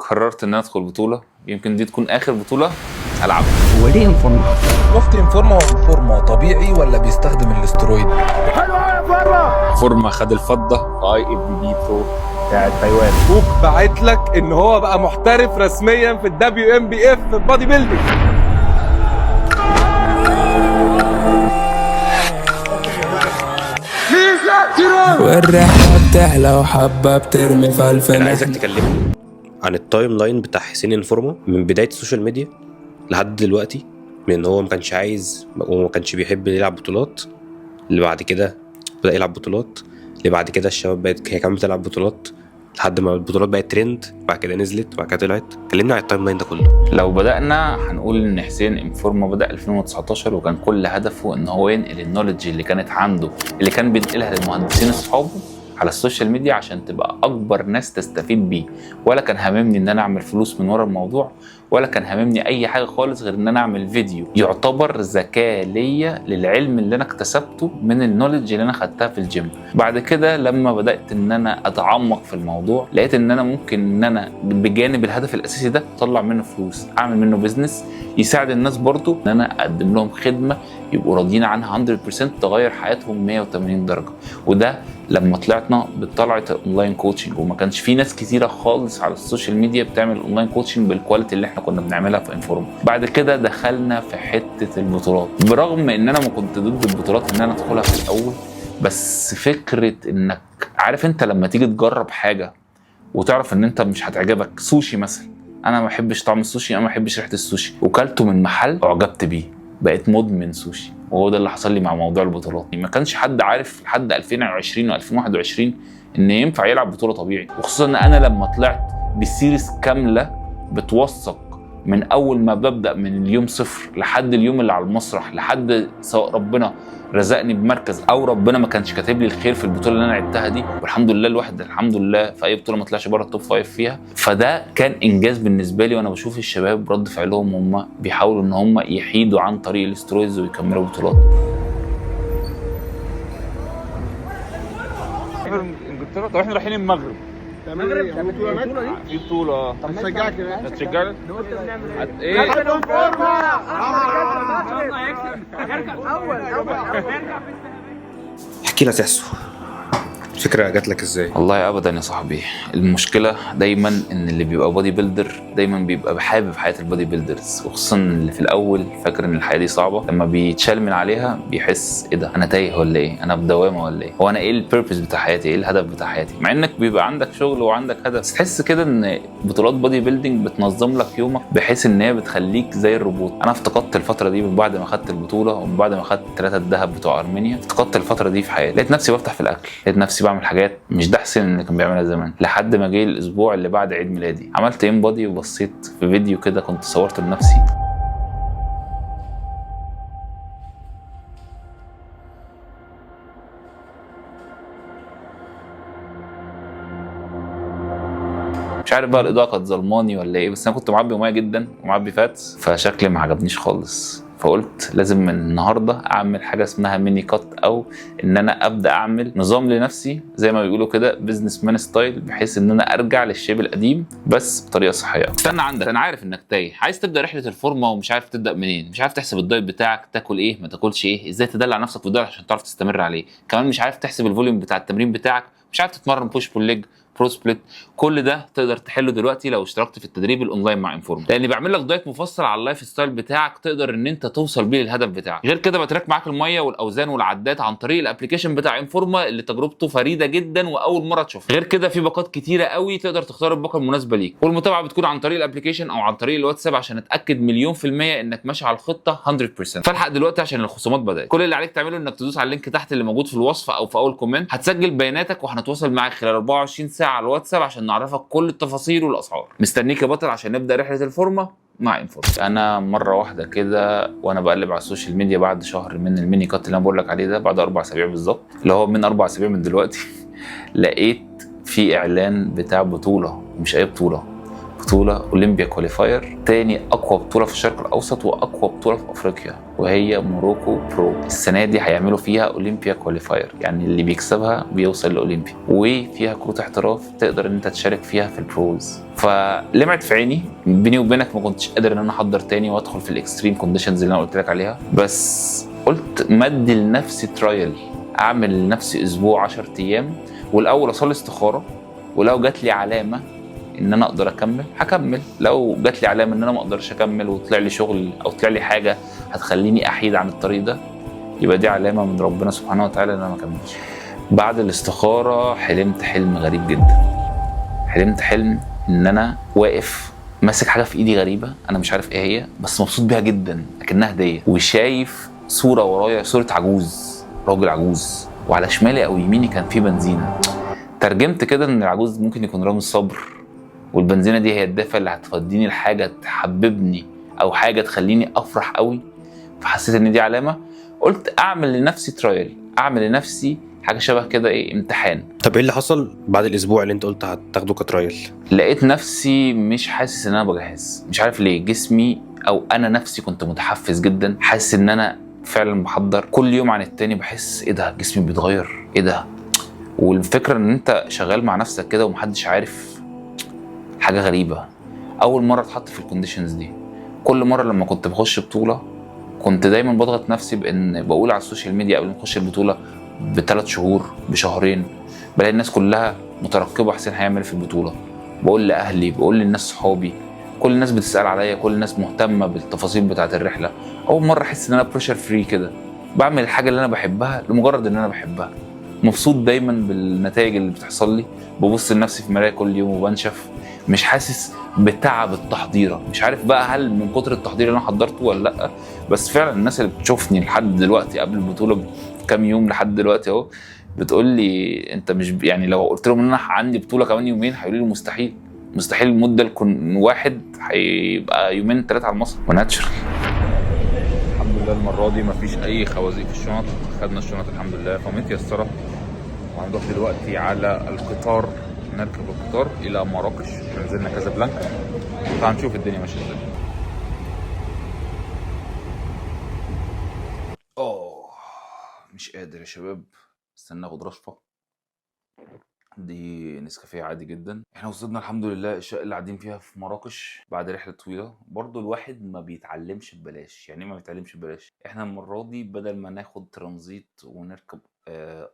قررت ان انا ادخل بطوله، يمكن دي تكون اخر بطوله العبها. هو ليه انفورما؟ مفتي انفورما طبيعي ولا بيستخدم الاسترويد؟ حلو يا فورما. فورما خد الفضه اي اف بي برو بتاعت تايوان. فوق بعت لك ان هو بقى محترف رسميا في الدبليو ام بي اف في البادي بيلدينج. والريحة بتحلى وحبة بترمي في انا الفنان. عايزك تكلمني عن التايم لاين بتاع حسين انفورما من بدايه السوشيال ميديا لحد دلوقتي، من ان هو ما كانش عايز وما كانش بيحب يلعب بطولات، اللي بعد كده بدا يلعب بطولات، اللي بعد كده الشباب بقت هي كمان بتلعب بطولات لحد ما البطولات بقت ترند، بعد كده نزلت وبعد كده طلعت. كلمنا عن التايم لاين ده كله. لو بدأنا هنقول ان حسين انفورما بدأ 2019 وكان كل هدفه ان هو ينقل النولج اللي كانت عنده اللي كان بينقلها للمهندسين اصحابه على السوشيال ميديا عشان تبقى اكبر ناس تستفيد بيه. ولا كان هاممني ان انا اعمل فلوس من ورا الموضوع، ولا كان هاممني اي حاجه خالص غير ان انا اعمل فيديو يعتبر زكاه ليا للعلم اللي انا اكتسبته من النولج اللي انا خدتها في الجيم. بعد كده لما بدات ان انا اتعمق في الموضوع لقيت ان انا ممكن ان انا بجانب الهدف الاساسي ده اطلع منه فلوس، اعمل منه بزنس يساعد الناس برضو ان انا اقدم لهم خدمه يبقوا راضيين عنها 100% تغير حياتهم 180 درجه. وده لما طلعنا بطلعه الاونلاين كوتشنج، وما كانش في ناس كتيره خالص على السوشيال ميديا بتعمل اونلاين كوتشنج بالكواليتي اللي احنا كنا بنعملها في انفورما. بعد كده دخلنا في حته البطولات، برغم ان انا ما كنت ضد البطولات ان انا ادخلها في الاول، بس فكره انك عارف انت لما تيجي تجرب حاجه وتعرف ان انت مش هتعجبك. سوشي مثلا، انا ما بحبش طعم السوشي، انا ما بحبش ريحه السوشي، وكلته من محل اعجبت بيه بقيت مدمن سوشي. وهو ده اللي حصل لي مع موضوع البطولات. ما كانش حد عارف لحد 2020 و2021 ان ينفع يلعب بطوله طبيعي، وخصوصا ان انا لما طلعت بسيريز كامله بتوثق من اول ما ببدا من اليوم صفر لحد اليوم اللي على المسرح، لحد سواء ربنا رزقني بمركز او ربنا ما كانش كاتب لي الخير في البطوله اللي انا لعبتها دي. والحمد لله الواحد الحمد لله في اي بطوله ما طلعش بره التوب 5 فيها. فده كان انجاز بالنسبه لي، وانا بشوف الشباب رد فعلهم هم بيحاولوا ان هم يحيدوا عن طريق الاسترويدز ويكملوا بطولات. انجلترا. طب احنا رايحين المغرب. المغرب بطولة دي؟ في بطولة. طب نشجعك يا باشا. هتشجعني؟ ايه؟ احكي لنا تحسو، الفكره جات لك ازاي؟ والله ابدا يا صاحبي، المشكله دايما ان اللي بيبقى بودي بيلدر دايما بيبقى حابب حياه البودي بيلدرز، وخصوصا اللي في الاول فاكر ان الحياه دي صعبه. لما بيتشال من عليها بيحس ايه ده، انا تايه ولا ايه، انا في دوامه ولا ايه، هو انا ايه البيربز بتاع حياتي، ايه الهدف بتاع حياتي. مع انك بيبقى عندك شغل وعندك هدف، بس تحس كده ان بطولات بودي بيلدينج بتنظم لك يومك بحيث ان هي بتخليك زي الروبوت. انا افتقدت الفتره دي من بعد ما خدت البطوله ومن بعد ما خدت 3 الذهب بتوع ارمينيا. افتقدت الفتره دي في حياتي، لقيت نفسي بفتح في الاكل، لقيت نفسي بعمل حاجات مش ده حسين اللي كان بيعملها زمان. لحد ما جه الاسبوع اللي بعد عيد ميلادي عملت ان بودي وبصيت في فيديو كده كنت صورته لنفسي. مش عارف بقى الاضاءه كانت ظلماني ولا ايه، بس انا كنت معبي ميه جدا ومعبي فاتس، فشكلي ما عجبنيش خالص. فقلت لازم من النهارده اعمل حاجه اسمها ميني كات، او ان انا ابدا اعمل نظام لنفسي زي ما بيقولوا كده بزنس مان ستايل، بحيث ان انا ارجع للشيب القديم بس بطريقه صحيه. استنى عندك، انا عارف انك تايه، عايز تبدا رحله الفورمه ومش عارف تبدا منين، مش عارف تحسب الدايت بتاعك، تاكل ايه ما تاكلش ايه، ازاي تدلع نفسك في الدايت عشان تعرف تستمر عليه، كمان مش عارف تحسب الفوليوم بتاع التمرين بتاعك، مش عارف تتمرن بوش بول ليج برو سبليت. كل ده تقدر تحله دلوقتي لو اشتركت في التدريب الاونلاين مع انفورما، لان بعمل لك دايت مفصل على اللايف ستايل بتاعك تقدر ان انت توصل بيه للهدف بتاعك. غير كده بتراك معاك الميه والاوزان والعدات عن طريق الابلكيشن بتاع انفورما اللي تجربته فريده جدا واول مره تشوفها. غير كده في باقات كتيره قوي تقدر تختار الباقه المناسبه ليك، والمتابعه بتكون عن طريق الابلكيشن او عن طريق الواتساب عشان اتاكد مليون في الميه انك ماشي على الخطه 100%. فالحق دلوقتي عشان الخصومات بدات. كل اللي عليك تعمله انك تدوس على اللينك تحت اللي موجود في الوصف او في اول كومنت، هتسجل بياناتك وهنتواصل معاك خلال 24 ساعه على الواتساب عشان نعرفك كل التفاصيل والاسعار. مستنيك يا بطل عشان نبدا رحله الفورمه مع انفورما. انا مره واحده كده وانا بقلب على السوشيال ميديا بعد شهر من الميني كات اللي انا بقول لك عليه ده، بعد 4 اسابيع بالظبط، اللي هو من 4 اسابيع من دلوقتي لقيت في اعلان بتاع بطوله، مش اي بطوله بطولة اولمبيا كواليفاير، تاني اقوى بطولة في الشرق الاوسط واقوى بطولة في افريقيا، وهي موروكو برو. السنة دي هيعملوا فيها اولمبيا كواليفاير، يعني اللي بيكسبها بيوصل لاولمبيا، وفيها كروت احتراف تقدر ان انت تشارك فيها في البروز. فلمعت في عيني بيني وبينك، ما كنتش قادر ان انا احضر تاني وادخل في الاكستريم كونديشنز اللي انا قلت لك عليها، بس قلت مدي لنفسي ترايل، اعمل لنفسي اسبوع 10 ايام، والاول اصلي استخاره، ولو جات لي علامه ان انا اقدر اكمل هكمل، لو جات لي علامه ان انا ما اقدرش اكمل وطلع لي شغل او طلع لي حاجه هتخليني احيد عن الطريق ده، يبقى دي علامه من ربنا سبحانه وتعالى ان انا ما اكملش. بعد الاستخاره حلمت حلم غريب جدا. حلمت حلم ان انا واقف ماسك حاجه في ايدي غريبه، انا مش عارف ايه هي، بس مبسوط بيها جدا اكنها هديه، وشايف صوره ورايا، صوره عجوز، راجل عجوز، وعلى شمالي او يميني كان في بنزينه. ترجمت كده ان العجوز ممكن يكون رامز صبر، والبنزينه دي هي الدافع اللي هتفضيني لحاجه تحببني او حاجه تخليني افرح قوي. فحسيت ان دي علامه، قلت اعمل لنفسي ترايل، اعمل لنفسي حاجه شبه كده، ايه، امتحان. طب ايه اللي حصل بعد الاسبوع اللي انت قلت هتاخده كترايل؟ لقيت نفسي مش حاسس ان انا بجهز، مش عارف ليه، جسمي او انا نفسي كنت متحفز جدا، حاسس ان انا فعلا بحضر. كل يوم عن التاني بحس ايه ده، جسمي بيتغير، ايه ده. والفكره ان انت شغال مع نفسك كده ومحدش عارف، حاجه غريبه. اول مره اتحط في الكونديشنز دي. كل مره لما كنت بخش بطوله كنت دايما بضغط نفسي بان بقول على السوشيال ميديا قبل ما اخش البطوله ب3 شهور، بشهرين، بلاقي الناس كلها مترقبه حسين هيعمل في البطوله. بقول لاهلي، بقول للناس صحابي، كل الناس بتسال عليا، كل الناس مهتمه بالتفاصيل بتاعه الرحله. اول مره احس ان انا بريشر فري كده، بعمل الحاجه اللي انا بحبها لمجرد ان انا بحبها، مبسوط دايما بالنتائج اللي بتحصل لي. ببص لنفسي في مرايه كل يوم وبنشف، مش حاسس بتعب التحضيره. مش عارف بقى هل من كتر التحضير اللي انا حضرته ولا لا، بس فعلا الناس اللي بتشوفني لحد دلوقتي قبل البطوله بكام يوم لحد دلوقتي اهو بتقول لي انت مش يعني لو قلت لهم ان انا عندي بطوله كمان يومين هيقولوا لي مستحيل، مستحيل المده يكون واحد هيبقى يومين 3 على المسرح وناتشرال. الحمد لله المره دي مفيش اي خوازيق في الشنط، خدنا الشنط الحمد لله فمتيسره. وهنروح دلوقتي على القطار، نركب القطار الى مراكش، نزلنا كازابلانكا، فهنشوف الدنيا ماشيه ازاي. مش قادر يا شباب، استنى اخد رشفه. دي نسكافيه عادي جدا. احنا وصلنا الحمد لله الشقه اللي قاعدين فيها في مراكش بعد رحله طويله. برضو الواحد ما بيتعلمش ببلاش. يعني ايه ما بيتعلمش ببلاش؟ احنا المره دي بدل ما ناخد ترانزيت ونركب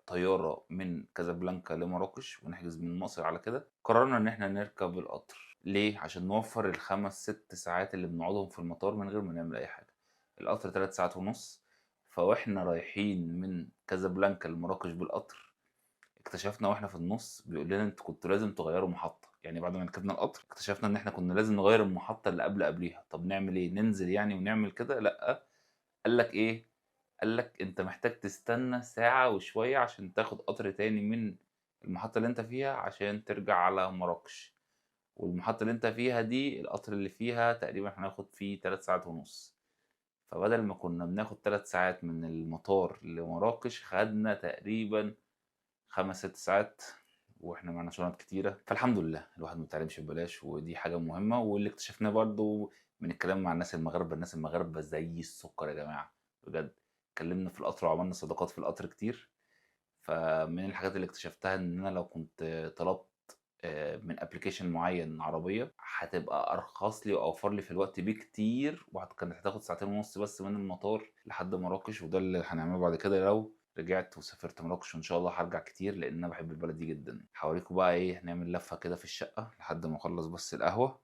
طياره من كازابلانكا لمراكش ونحجز من مصر على كده، قررنا ان احنا نركب القطر. ليه؟ عشان نوفر ال5 6 ساعات اللي بنقعدهم في المطار من غير ما نعمل اي حاجه. القطر 3 ساعات ونص، فواحنا رايحين من كازابلانكا لمراكش بالقطر اكتشفنا واحنا في النص بيقول لنا انتوا كنتوا لازم تغيروا محطه. يعني بعد ما ركبنا القطر اكتشفنا ان احنا كنا لازم نغير المحطه اللي قبليها. طب نعمل ايه؟ ننزل يعني ونعمل كده؟ لا، قال لك ايه، قال لك انت محتاج تستنى ساعه وشويه عشان تاخد قطر تاني من المحطه اللي انت فيها عشان ترجع على مراكش. والمحطه اللي انت فيها دي القطر اللي فيها تقريبا هناخد فيه 3 ساعات ونص. فبدل ما كنا بناخد 3 ساعات من المطار لمراكش خدنا تقريبا 5 6 ساعات، واحنا معنا شنط كتيره. فالحمد لله الواحد ما بيتعلمش ببلاش، ودي حاجه مهمه. واللي اكتشفناه برضو من الكلام مع الناس المغاربه، الناس المغاربه زي السكر يا جماعه بجد. اتكلمنا في القطر وعملنا صداقات في القطر كتير. فمن الحاجات اللي اكتشفتها ان انا لو كنت طلبت من ابلكيشن معين عربيه هتبقى ارخص لي واوفر لي في الوقت بكتير، وكانت هتاخد 2.5 ساعات بس من المطار لحد مراكش. وده اللي هنعمله بعد كده لو رجعت وسافرت مراكش، وان شاء الله هرجع كتير لان انا بحب البلد دي جدا. هوريكم بقى ايه، هنعمل لفه كده في الشقه لحد ما اخلص بس القهوه،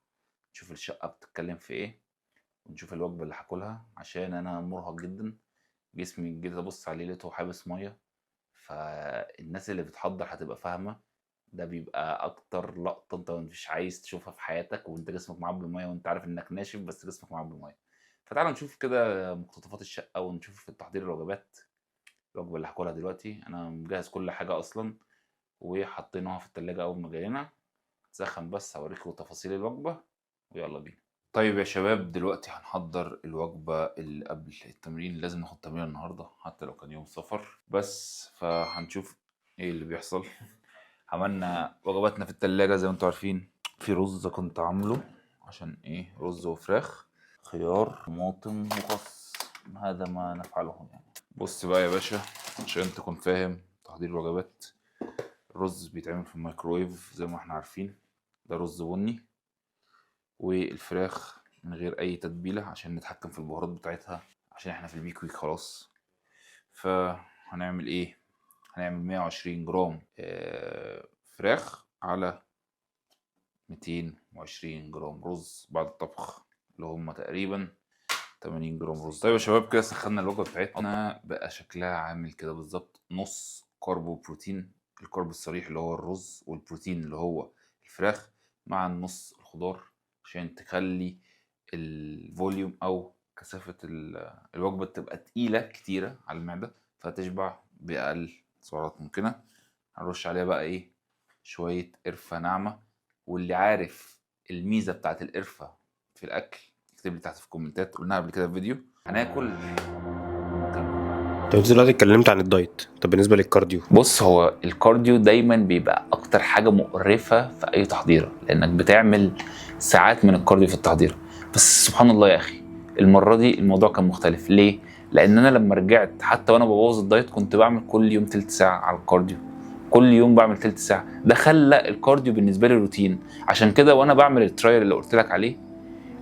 نشوف الشقه بتتكلم في ايه، ونشوف الوجبه اللي هاكلها عشان انا مرهق جدا. جسمي جيت ابص عليه لقيته حابس ميه. فالناس اللي بتحضر هتبقى فاهمه، ده بيبقى اكتر لقطه انت مش عايز تشوفها في حياتك، وانت جسمك معبي ميه وانت عارف انك ناشف بس جسمك معبي ميه. فتعالوا نشوف كده مقتطفات الشقه ونشوف تحضير الوجبات. الوجبه اللي هاكلها دلوقتي انا مجهز كل حاجه اصلا وحطيناها في التلاجة اول ما جينا تسخن. بس هوريكم تفاصيل الوجبه ويلا بينا. طيب يا شباب دلوقتي هنحضر الوجبه اللي قبل التمرين. لازم ناخد تمرين النهارده حتى لو كان يوم سفر، بس فهنشوف ايه اللي بيحصل. عملنا وجباتنا في التلاجة زي ما انتوا عارفين. في رز كنت عامله عشان ايه؟ رز وفراخ، خيار، طماطم وخس. هذا ما نفعله يعني. بص بقى يا باشا عشان تكون فاهم تحضير الوجبات. الرز بيتعمل في الميكروويف زي ما احنا عارفين، ده رز بني. والفراخ من غير اي تتبيله عشان نتحكم في البهارات بتاعتها، عشان احنا في البيك ويك خلاص. فهنعمل ايه؟ هنعمل 120 جرام فراخ على 220 جرام رز بعد الطبخ، اللي هم تقريبا 80 جرام رز. طيب يا شباب كده سخنا الوجبه بتاعتنا، بقى شكلها عامل كده بالظبط. نص كارب وبروتين، الكارب الصريح اللي هو الرز، والبروتين اللي هو الفراخ، مع النص الخضار، عشان تخلي الفوليوم او كثافه الوجبه تبقى تقيله كتيره على المعده، فتشبع باقل سعرات ممكنه. هنرش عليها بقى ايه؟ شويه قرفه ناعمه. واللي عارف الميزه بتاعت القرفه في الاكل اكتب لي تحت في الكومنتات، قلناها قبل كده في فيديو. هناكل. طب انت دلوقتي اتكلمت عن الدايت، طب بالنسبه للكارديو؟ بص، هو الكارديو دايما بيبقى اكتر حاجه مقرفه في اي تحضيره، لانك بتعمل ساعات من الكارديو في التحضير. بس سبحان الله يا اخي، المره دي الموضوع كان مختلف. ليه؟ لان انا لما رجعت حتى وانا ببوظ الدايت كنت بعمل كل يوم تلت ساعه على الكارديو، كل يوم بعمل تلت ساعه. ده خلى الكارديو بالنسبه لي روتين. عشان كده وانا بعمل الترايل اللي قلت لك عليه،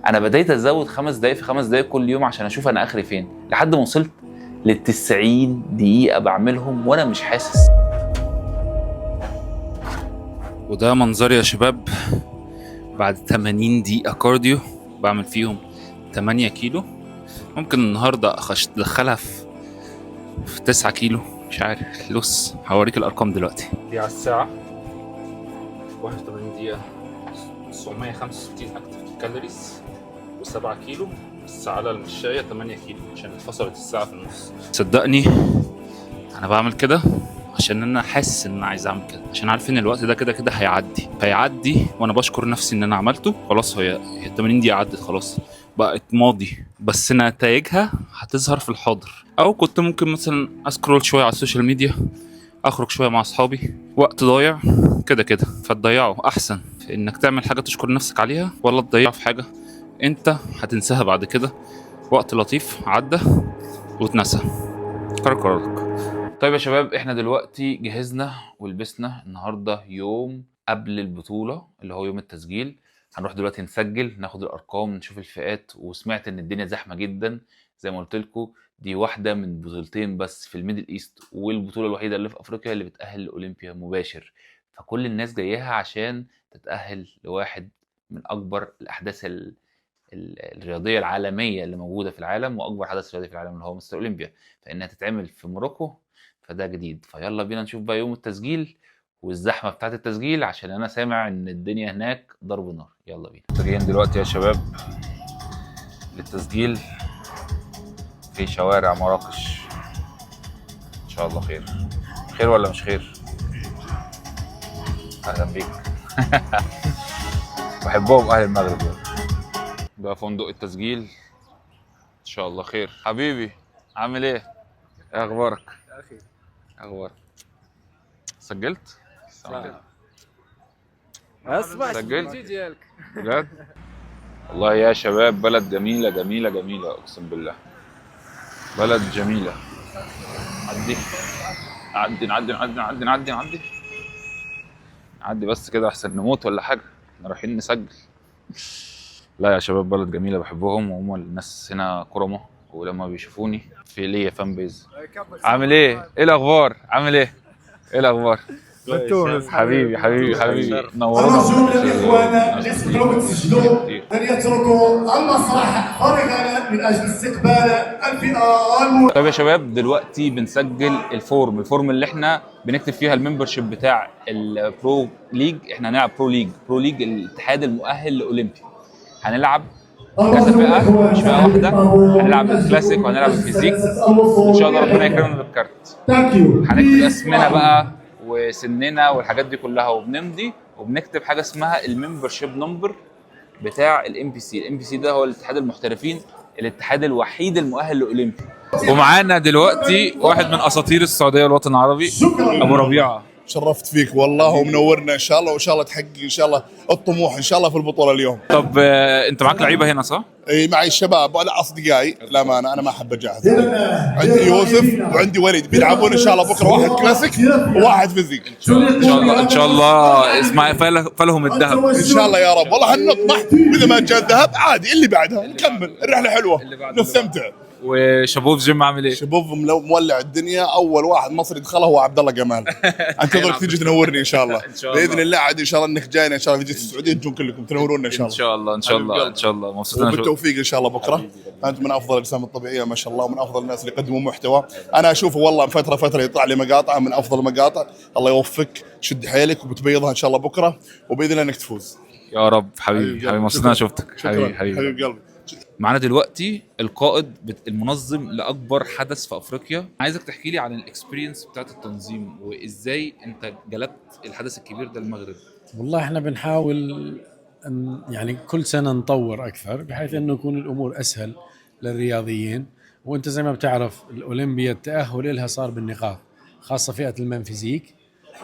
انا بديت ازود 5 دقايق في 5 دقايق كل يوم عشان اشوف انا اخري فين، لحد ما وصلت ل90 دقيقه بعملهم وانا مش حاسس. وده منظري يا شباب بعد 80 دقيقة كارديو بعمل فيهم 8 كيلو. ممكن النهاردة ادخلها في 9 كيلو، مش عارف. لص هوريك الارقام دلوقتي. دي على الساعة 81 دقيقة 965 اكتف كالوريز و7 كيلو، بس على المشاية 8 كيلو عشان اتفصلت الساعة في النص. صدقني انا بعمل كده عشان انا حاسس ان انا عايز اعمل كده، عشان عارف ان الوقت ده كده كده هيعدي وانا بشكر نفسي ان انا عملته. خلاص هي 80 دقيقة عدت، خلاص بقت ماضي، بس نتائجها هتظهر في الحاضر. او كنت ممكن مثلا اسكرول شوية على السوشيال ميديا، اخرج شوية مع اصحابي، وقت ضايع كده كده. فتضيعه احسن في انك تعمل حاجة تشكر نفسك عليها، ولا تضيعه في حاجة انت هتنساها بعد كده. وقت لطيف عدى واتنسى، قرارك. طيب يا شباب احنا دلوقتي جهزنا ولبسنا. النهارده يوم قبل البطولة اللي هو يوم التسجيل. هنروح دلوقتي نسجل، ناخد الارقام، نشوف الفئات. وسمعت ان الدنيا زحمة جدا زي ما قلت لكم، دي واحدة من بطولتين بس في الميدل ايست، والبطولة الوحيدة اللي في افريقيا اللي بتأهل لاولمبيا مباشر. فكل الناس جايها عشان تتأهل لواحد من اكبر الاحداث الرياضيه العالميه اللي موجوده في العالم، واكبر حدث رياضي في العالم اللي هو مستر اولمبيا، فانها تتعمل في موروكو. فده جديد. فيلا بينا نشوف بقى يوم التسجيل والزحمه بتاعه التسجيل، عشان انا سامع ان الدنيا هناك ضرب نار. يلا بينا. جايين دلوقتي يا شباب للتسجيل في شوارع مراكش. ان شاء الله خير. خير ولا مش خير؟ اهلا بيك. بحبهم اهل المغرب. ده فندق التسجيل. ان شاء الله خير. حبيبي عامل ايه؟ ايه اخبارك؟ يا اخي اخبارك؟ سجلت؟ اسمع سجلت؟ ديالك بجد؟ والله يا شباب بلد جميلة جميلة جميلة، اقسم بالله بلد جميلة. نعدي بس كده احسن نموت ولا حاجة. احنا رايحين نسجل. لا يا شباب بلد جميلة، بحبهم، وهم الناس هنا كرمة، ولما بيشوفوني في ليا فان بيز. عامل ايه؟ ايه الاخبار؟ عامل ايه؟ ايه الاخبار؟ حبيبي نورونا. أرجو من الإخوان اللي تقدروا تسجلوا أن يتركوا المسرح فارغا من أجل استقبال الفئة المرشحة. طيب يا شباب دلوقتي بنسجل الفورم اللي احنا بنكتب فيها الممبرشيب بتاع البرو ليج. احنا هنلعب برو ليج الاتحاد المؤهل لاولمبيا. هنلعب كذا فئه مش فئه واحده، هنلعب الكلاسيك وهنلعب الفيزيك. ان شاء الله ربنا يكرمنا بالكارت. هنكتب اسمنا بقى وسننا والحاجات دي كلها، وبنمضي وبنكتب حاجه اسمها الممبرشيب نمبر بتاع الام بي سي. الام بي سي ده هو الاتحاد المحترفين، الاتحاد الوحيد المؤهل لاولمبيا. ومعانا دلوقتي واحد من اساطير السعوديه والوطن العربي، ابو ربيعه. شرفت فيك والله ومنورنا ان شاء الله، وان شاء الله تحقق ان شاء الله الطموح ان شاء الله في البطوله اليوم. طب انت معاك لعيبه هنا صح؟ اي معي الشباب ولا اصدقائي، لا ما انا ما احب اجهز. عندي يوسف وعندي وليد بيلعبون ان شاء الله بكره، واحد كلاسيك وواحد فيزيك. ان شاء الله ان شاء الله اسمع فلهم الذهب ان شاء الله يا رب. والله حنطمح، واذا ما جاء الذهب عادي اللي بعدها نكمل، الرحله حلوه نستمتع. وشابوف جيم عامل ايه؟ شباب مولع الدنيا، اول واحد مصري دخله هو عبد الله جمال. انتظرك تيجي تنورني ان شاء الله. باذن الله عاد ان شاء الله انك جاينا ان شاء الله في السعوديه تجون كلكم تنورونا ان شاء الله. ان شاء الله ان شاء الله ان شاء الله مبسوط. وبالتوفيق ان شاء الله بكره. انت من افضل الاجسام الطبيعيه ما شاء الله، ومن افضل الناس اللي يقدمون محتوى. انا اشوفه والله فتره يطلع لي مقاطع من افضل المقاطع. الله يوفقك، شد حيلك وبتبيضها ان شاء الله بكره، وباذن الله انك تفوز يا رب. حبيبي مبسوط انا شفتك. حبيب قلبي. معانا دلوقتي القائد المنظم لاكبر حدث في افريقيا. عايزك تحكي لي عن الاكسبيرينس بتاعت التنظيم، وازاي انت جلبت الحدث الكبير ده المغرب. والله احنا بنحاول ان يعني كل سنه نطور اكثر، بحيث انه يكون الامور اسهل للرياضيين. وانت زي ما بتعرف الاولمبيا التاهل لها صار بالنقاط، خاصه فئه المان فيزيك.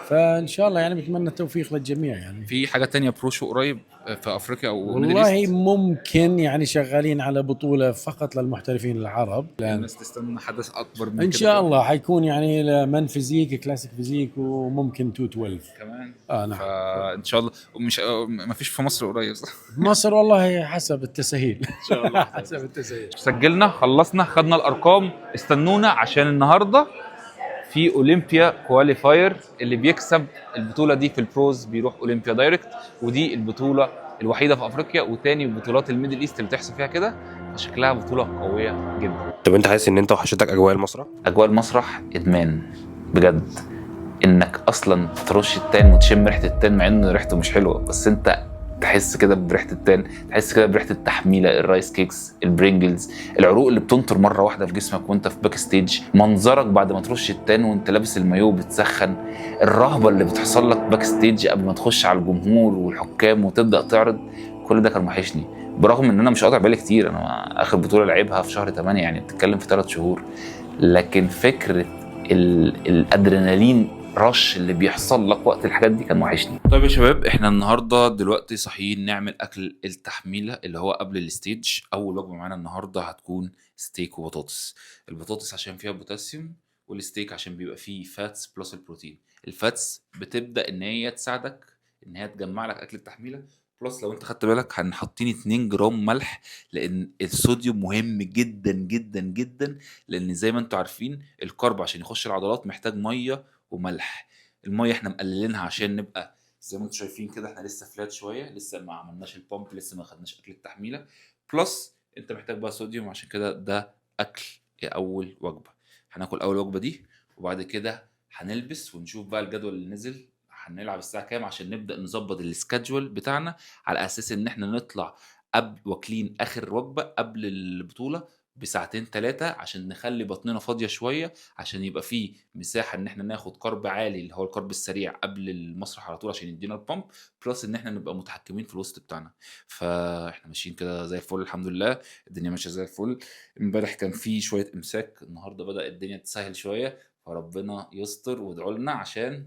فان شاء الله يعني بتمنى التوفيق للجميع. يعني في حاجه تانية برو شو قريب في افريقيا او والله ممكن يعني شغالين على بطوله فقط للمحترفين العرب، الناس تستنى حدث اكبر من ان كده شاء الله حيكون يعني لمن فيزيك كلاسيك فيزيك، وممكن 212 كمان. نعم فان شاء الله. مش ما فيش في مصر قريب صح؟ مصر والله حسب التسهيل ان شاء الله. حسب التسهيل. سجلنا خلصنا خدنا الارقام، استنونا عشان النهارده في اولمبيا كواليفاير. اللي بيكسب البطوله دي في البروز بيروح اولمبيا دايركت، ودي البطوله الوحيده في افريقيا وتاني بطولات الميدل ايست اللي بتحصل فيها كده، فشكلها بطوله قويه جدا. طب انت حاسس ان انت وحشتك اجواء المسرح؟ اجواء المسرح ادمان بجد، انك اصلا ترش التان وتشم ريحه التان مع انه ريحته مش حلوه، بس انت تحس كده بريحه التان، تحس كده بريحه التحميله، الرايس كيكس، البرينجلز، العروق اللي بتنطر مره واحده في جسمك وانت في باك ستيج، منظرك بعد ما ترش التان وانت لابس المايو بتسخن، الرهبه اللي بتحصل لك باك ستيج قبل ما تخش على الجمهور والحكام وتبدا تعرض. كل ده كان وحشني، برغم ان انا مش قاطع بالي كتير. انا اخر بطوله لعبها في شهر 8، يعني بتتكلم في 3 شهور. لكن فكره الادرينالين رش اللي بيحصل لك وقت الحاجات دي كان وحشني. طيب يا شباب، احنا النهارده دلوقتي صاحيين نعمل اكل التحميله اللي هو قبل الستيج. اول وجبه معانا النهارده هتكون ستيك وبطاطس. البطاطس عشان فيها بوتاسيوم، والستيك عشان بيبقى فيه فاتس بلس البروتين. الفاتس بتبدا ان هي تساعدك ان هي تجمع لك اكل التحميله، بلس لو انت خدت بالك هنحطين 2 جرام ملح، لان الصوديوم مهم جدا جدا جدا، لان زي ما انتم عارفين الكارب عشان يخش العضلات محتاج ميه وملح. الميه احنا مقللينها عشان نبقى زي ما انتم شايفين كده، احنا لسه فلات شويه، لسه ما عملناش البامب، لسه ما خدناش اكل التحميله، بلس انت محتاج بقى صوديوم. عشان كده ده اكل اول وجبه. هناكل اول وجبه دي، وبعد كده هنلبس ونشوف بقى الجدول اللي نزل هنلعب الساعه كام، عشان نبدا نظبط السكادجول بتاعنا على اساس ان احنا نطلع قبل واكلين اخر وجبه قبل البطوله بساعتين 3، عشان نخلي بطننا فاضيه شويه، عشان يبقى فيه مساحه ان احنا ناخد كارب عالي اللي هو الكارب السريع قبل المسرح على طول عشان يدينا البامب، بلس ان احنا نبقى متحكمين في الوسط بتاعنا. فاحنا ماشيين كده زي الفل الحمد لله، الدنيا ماشيه زي الفل. امبارح كان في شويه امساك، النهارده بدا الدنيا تسهل شويه، فربنا يستر وادعوا لنا عشان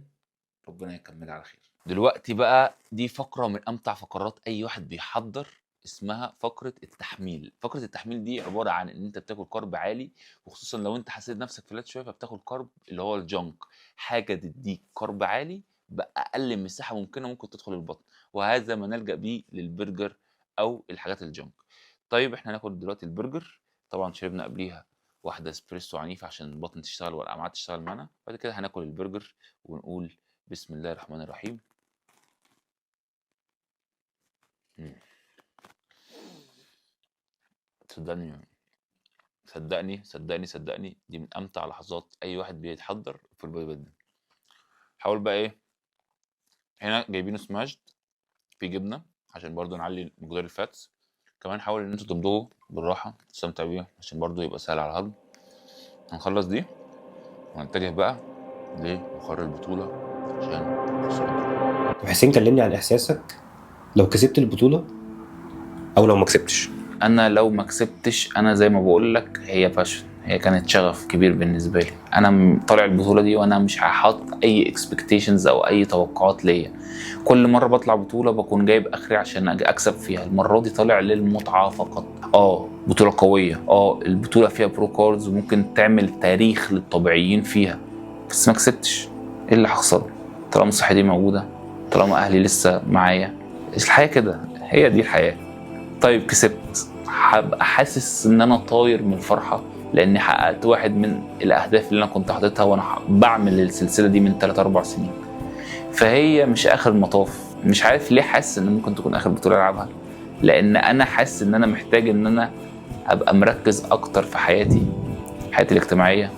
ربنا يكمل على خير. دلوقتي بقى دي فقره من امتع فقرات اي واحد بيحضر، اسمها فقره التحميل. فقره التحميل دي عباره عن ان انت بتاكل كارب عالي، وخصوصا لو انت حسيت نفسك فلات شويه فبتاكل كارب اللي هو الجانك، حاجه تديك كارب عالي باقل مساحه ممكنه ممكن تدخل البطن، وهذا ما نلجا بيه للبرجر او الحاجات الجانك. طيب احنا هناكل دلوقتي البرجر. طبعا شربنا قبليها واحده اسبريسو عنيفه عشان البطن تشتغل والامعاء تشتغل معانا. بعد كده هناكل البرجر ونقول بسم الله الرحمن الرحيم. صدقني دي من امتع لحظات اي واحد بيتحضر في البودي بيلدينج. حاول بقى ايه، هنا جايبينه سماشد في جبنه عشان برضو نعلي مقدار الفاتس. كمان حاول ان انتوا تمضغوا بالراحه تستمتعوا بيه عشان برضو يبقى سهل على الهضم. هنخلص دي ونتجه بقى لمقر البطوله عشان طب حسين كلمني عن احساسك لو كسبت البطوله او لو ما كسبتش. انا لو ما كسبتش، انا زي ما بقول لك هي باشن، هي كانت شغف كبير بالنسبه لي. انا طالع البطوله دي وانا مش هحط اي اكسبكتيشنز او اي توقعات ليا. كل مره بطلع بطوله بكون جايب اخري عشان اكسب فيها. المره دي طالع للمتعه فقط. بطوله قويه، البطوله فيها برو كاردز وممكن تعمل تاريخ للطبيعيين فيها، بس ما كسبتش. ايه اللي هخسره طالما صحتي موجوده، طالما اهلي لسه معايا؟ الحياه كده، هي دي الحياه. طيب كسبت، هبقى حاسس ان انا طاير من الفرحه لاني حققت واحد من الاهداف اللي انا كنت حاططها وانا بعمل السلسله دي من 3-4 سنين. فهي مش اخر المطاف. مش عارف ليه حاسس ان ممكن تكون اخر بطوله العبها، لان انا حاسس ان انا محتاج ان انا ابقى مركز اكتر في حياتي الاجتماعيه،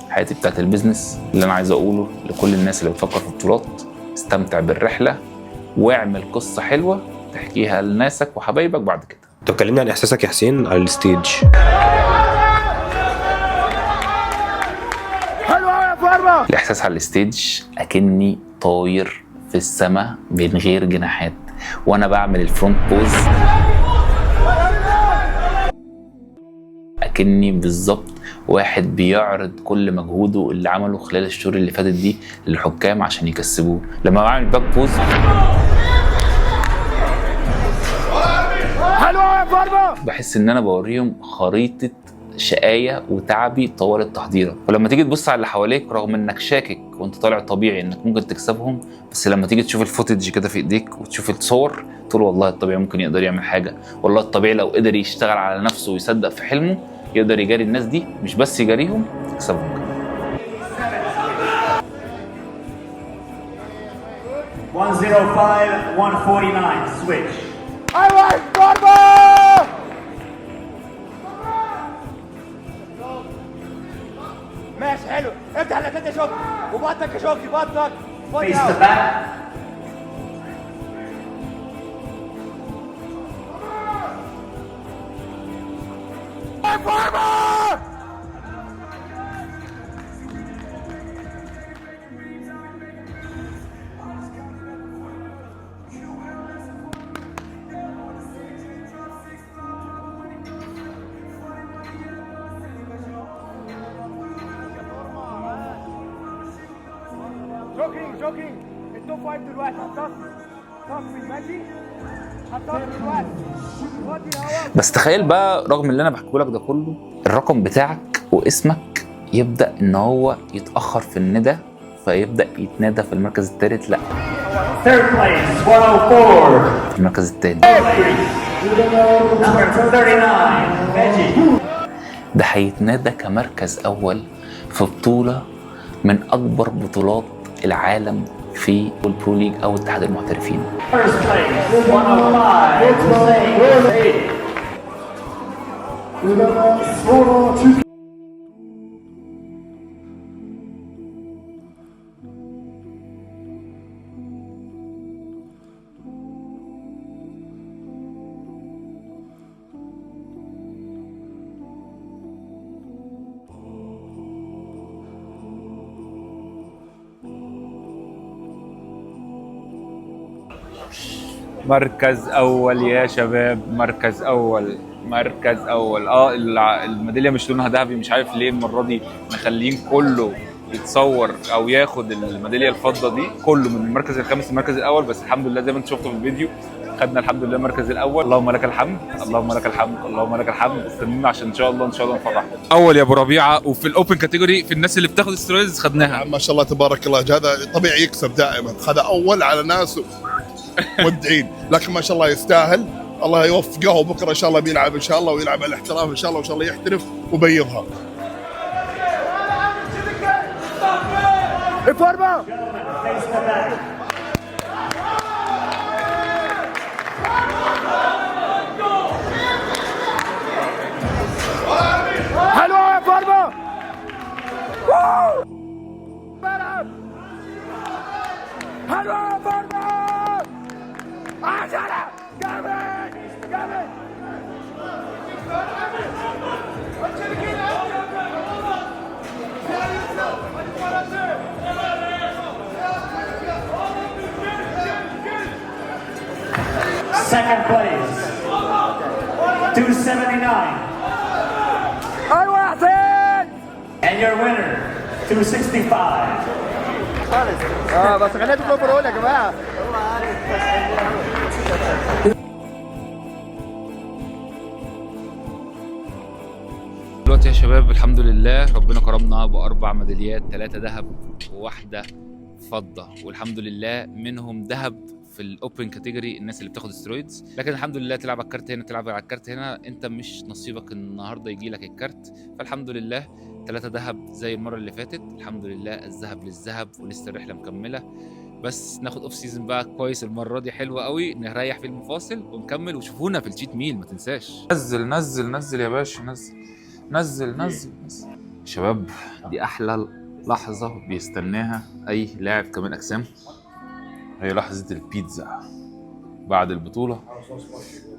حياتي بتاعت البيزنس. اللي انا عايز اقوله لكل الناس اللي بتفكر في بطولات: استمتع بالرحله واعمل قصه حلوه تحكيها لناسك وحبايبك بعد كده. طب كلمني عن احساسك يا حسين على الستيج. الاحساس على الستيج اكني طاير في السماء من غير جناحات وانا بعمل الفرونت بوز، اكني بالظبط واحد بيعرض كل مجهوده اللي عمله خلال الشهور اللي فاتت دي للحكام عشان يكسبوه. لما بعمل باك بوز بحس ان انا بوريهم خريطه شقايه وتعبي طوال التحضيره. ولما تيجي تبص على اللي حواليك رغم انك شاكك وانت طالع طبيعي انك ممكن تكسبهم، بس لما تيجي تشوف الفوتج كده في ايديك وتشوف الصور تقول والله الطبيعي ممكن يقدر يعمل حاجه. والله الطبيعي لو قدر يشتغل على نفسه ويصدق في حلمه يقدر يجاري الناس دي، مش بس يجاريهم، يكسبهم. 105-149 switch. ايوه ضربه. ماشي حلو، افتح الاتلات يا شوكي وبطنك يا شوكي، بطنك Face the back. جوكينج التوب فايف دلوقتي هتصفي ماشي، هتصفي دلوقتي ودي الهواء. بس تخيل بقى رغم اللي انا بحكيه لك ده كله، الرقم بتاعك واسمك يبدا ان هو يتاخر في الندى، فيبدا يتنادى في المركز الثالث. لا، Third place 104. في المركز الثاني. Number 39 Veggie. ده هيتنادى كمركز اول في بطوله من اكبر بطولات العالم في البرو ليج او اتحاد المحترفين. First place 105. مركز اول يا شباب، مركز اول. الميداليه مش لونها ذهبي، مش عارف ليه المره دي مخلين كله يتصور او ياخد الميداليه الفضه دي كله من المركز الخامس للمركز الاول. بس الحمد لله زي ما انت شفتوا في الفيديو خدنا الحمد لله المركز الاول. اللهم لك الحمد، اللهم لك الحمد، اللهم لك الحمد. استنونا عشان ان شاء الله نفرحكم. اول يا ابو ربيعه، وفي الاوبن كاتيجوري في الناس اللي بتاخد استرويدز خدناها. ما شاء الله تبارك الله، هذا طبيعي يكسب دائما، خذ اول على ناس مبدعين، لكن ما شاء الله يستاهل. الله يوفقه بكره ان شاء الله بيلعب ان شاء الله ويلعب على الاحتراف ان شاء الله، وان شاء الله يحترف وبيضها. الفورمه حلوه يا فورمه. بلعب حلوه يا فورمه. 10 جامد جامد. Second place 279. ايوه يا حسين. your winner, 265. بس خلينا تكونوا فرول يا جماعه. دلوقتي يا شباب الحمد لله ربنا كرمنا ب4 ميداليات، 3 ذهب وواحدة فضة، والحمد لله منهم ذهب في الاوبن كاتيجوري الناس اللي بتاخد سترويدز. لكن الحمد لله تلعب على الكارت هنا تلعب على الكارت هنا، انت مش نصيبك النهارده يجي لك الكارت. فالحمد لله 3 ذهب زي المره اللي فاتت، الحمد لله الذهب للذهب ولسه الرحله مكمله. بس ناخد اوف سيزون بقى كويس المره دي، حلوه قوي، نريح في المفاصل ونكمل. وشوفونا في التشيت ميل ما تنساش. نزل نزل نزل يا باشا، نزل نزل نزل نزل. شباب دي احلى لحظه بيستناها اي لاعب كمال اجسام، هي لحظه البيتزا بعد البطوله.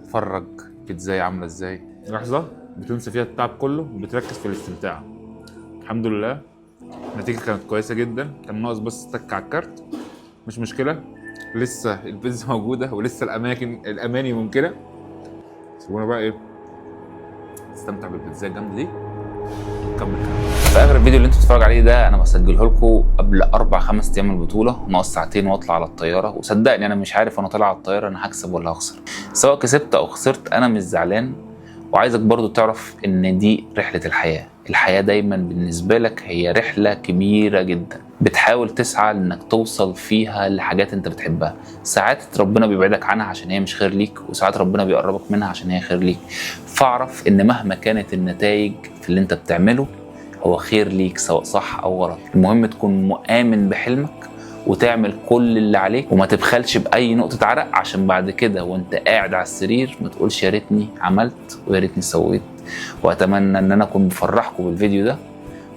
اتفرج بيتزاي عامله ازاي، لحظه بتنسى فيها التعب كله وبتركز في الاستمتاع. الحمد لله النتيجه كانت كويسه جدا، كان ناقص بس تك على الكارت، مش مشكله، لسه البيتزا موجوده ولسه الاماني ممكنه. سيبونا بقى ايه استمتع بالبيتزا الجامده دي ونكمل. في اخر الفيديو اللي انتوا بتتفرجوا عليه ده انا بسجله لكم قبل 4-5 ايام من البطوله، ناقص ساعتين واطلع على الطياره. وصدقني انا مش عارف وانا طالع على الطياره انا هكسب ولا هخسر. سواء كسبت او خسرت انا مش زعلان، وعايزك برضو تعرف ان دي رحله الحياه. الحياه دايما بالنسبه لك هي رحله كبيره جدا، بتحاول تسعى انك توصل فيها لحاجات انت بتحبها. ساعات ربنا بيبعدك عنها عشان هي مش خير ليك، وساعات ربنا بيقربك منها عشان هي خير ليك. فاعرف ان مهما كانت النتائج في اللي انت بتعمله هو خير ليك سواء صح او غلط. المهم تكون مؤمن بحلمك وتعمل كل اللي عليك، وما تبخلش باي نقطه عرق عشان بعد كده وانت قاعد على السرير ما تقولش يا ريتني عملت ويا ريتني سويت. واتمنى ان انا اكون بفرحكم بالفيديو ده،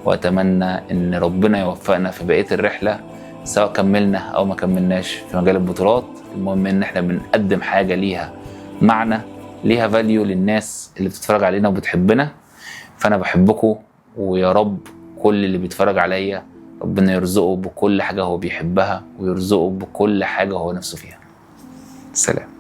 واتمنى ان ربنا يوفقنا في بقيه الرحله سواء كملنا او ما كملناش في مجال البطولات. المهم ان احنا بنقدم حاجه ليها معنى، ليها فاليو للناس اللي بتتفرج علينا وبتحبنا. فانا بحبكم، ويا رب كل اللي بيتفرج عليا ربنا يرزقه بكل حاجه هو بيحبها، ويرزقه بكل حاجه هو نفسه فيها. سلام.